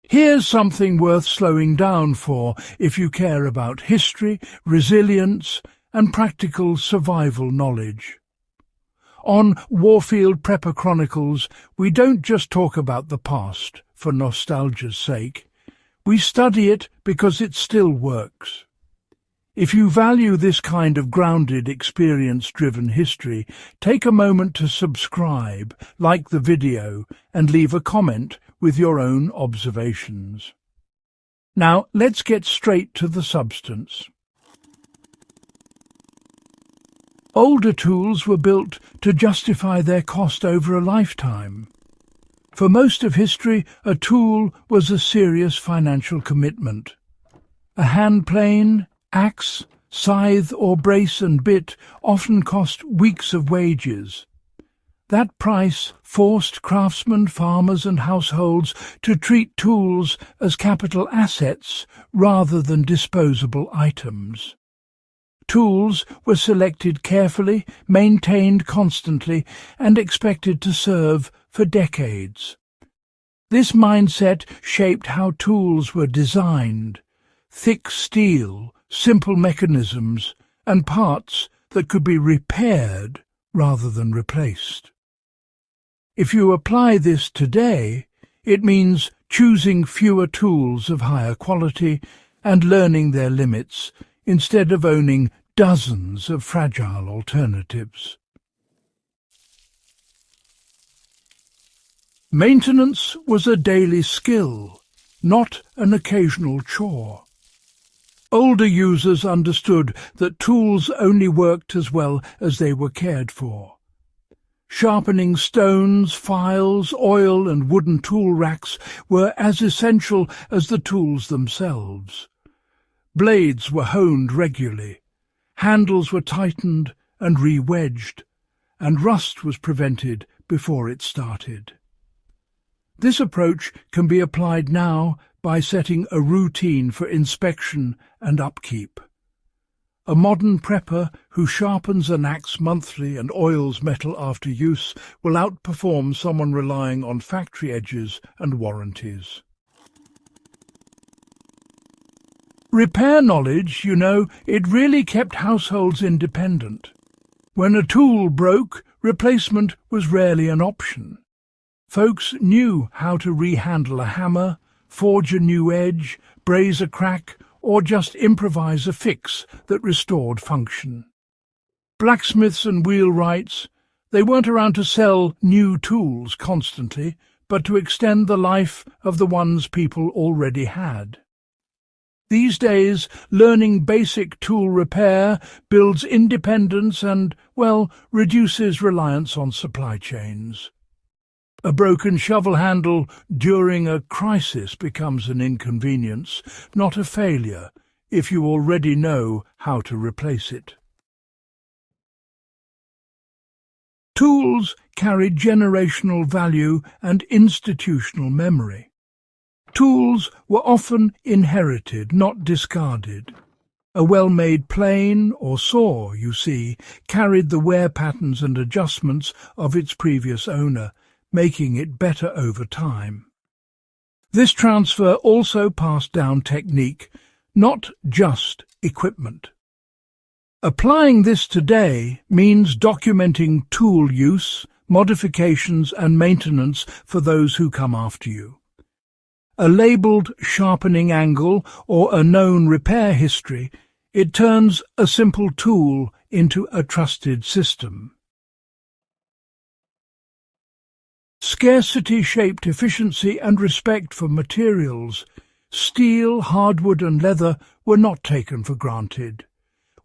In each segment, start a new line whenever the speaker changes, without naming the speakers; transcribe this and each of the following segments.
Here's something worth slowing down for if you care about history, resilience, and practical survival knowledge. On Warfield Prepper Chronicles, we don't just talk about the past for nostalgia's sake. We study it because it still works. If you value this kind of grounded, experience-driven history, take a moment to subscribe, like the video, and leave a comment with your own observations. Now, let's get straight to the substance. Older tools were built to justify their cost over a lifetime. For most of history, a tool was a serious financial commitment. A hand plane, axe, scythe or brace and bit often cost weeks of wages. That price forced craftsmen, farmers and households to treat tools as capital assets rather than disposable items. Tools were selected carefully, maintained constantly, and expected to serve for decades. This mindset shaped how tools were designed: thick steel, simple mechanisms, and parts that could be repaired rather than replaced. If you apply this today, it means choosing fewer tools of higher quality and learning their limits instead of owning dozens of fragile alternatives. Maintenance was a daily skill, not an occasional chore. Older users understood that tools only worked as well as they were cared for. Sharpening stones, files, oil and wooden tool racks were as essential as the tools themselves. Blades were honed regularly, handles were tightened and re-wedged, and rust was prevented before it started. This approach can be applied now by setting a routine for inspection and upkeep. A modern prepper who sharpens an axe monthly and oils metal after use will outperform someone relying on factory edges and warranties. Repair knowledge, it really kept households independent. When a tool broke, replacement was rarely an option. Folks knew how to rehandle a hammer, forge a new edge, braze a crack, or just improvise a fix that restored function. Blacksmiths and wheelwrights, they weren't around to sell new tools constantly, but to extend the life of the ones people already had. These days, learning basic tool repair builds independence and, reduces reliance on supply chains. A broken shovel handle during a crisis becomes an inconvenience, not a failure, if you already know how to replace it. Tools carry generational value and institutional memory. Tools were often inherited, not discarded. A well-made plane or saw, carried the wear patterns and adjustments of its previous owner, making it better over time. This transfer also passed down technique, not just equipment. Applying this today means documenting tool use, modifications and maintenance for those who come after you. A labelled sharpening angle or a known repair history, it turns a simple tool into a trusted system. Scarcity shaped efficiency and respect for materials. Steel, hardwood and leather were not taken for granted.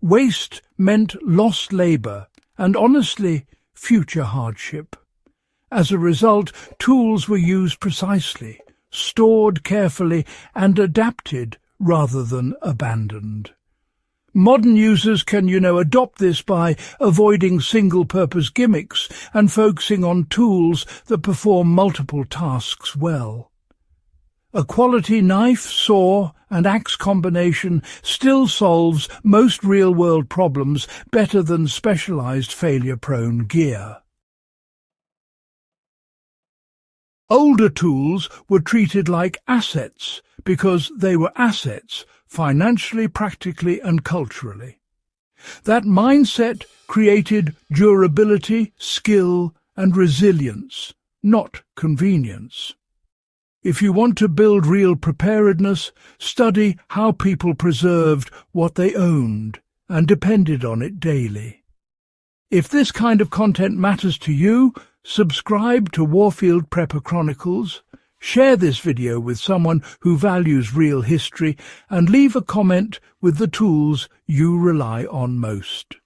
Waste meant lost labour and, honestly, future hardship. As a result, tools were used precisely, stored carefully and adapted rather than abandoned. Modern users can, adopt this by avoiding single-purpose gimmicks and focusing on tools that perform multiple tasks well. A quality knife, saw and axe combination still solves most real-world problems better than specialized failure-prone gear. Older tools were treated like assets because they were assets financially, practically, and culturally. That mindset created durability, skill, and resilience, not convenience. If you want to build real preparedness, study how people preserved what they owned and depended on it daily. If this kind of content matters to you, subscribe to Warfield Prepper Chronicles, share this video with someone who values real history, and leave a comment with the tools you rely on most.